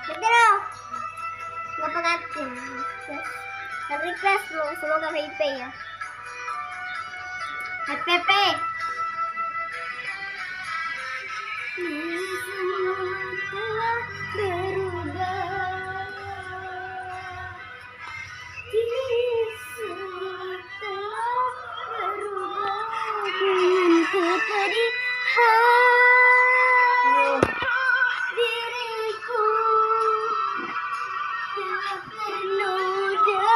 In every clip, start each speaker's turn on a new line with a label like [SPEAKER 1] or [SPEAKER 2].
[SPEAKER 1] Pero, napangatin. Nag-request mo, semoga Pepe ya. At Pepe! Semua telah berubah. Kini semua telah berubah. Dengan kepedihan diriku telah ternoda.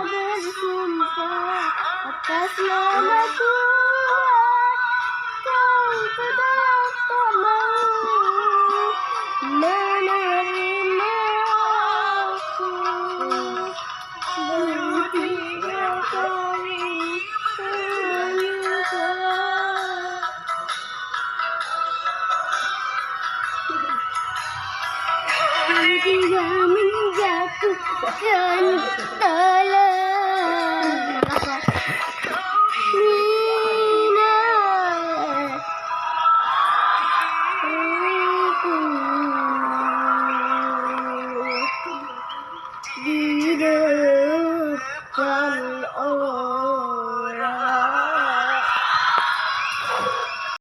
[SPEAKER 1] Bersumpah atas nama Tuhan, kau tidak mau menerima aku. Bertiga kali menyumpah. Dia menjatuhkan tala.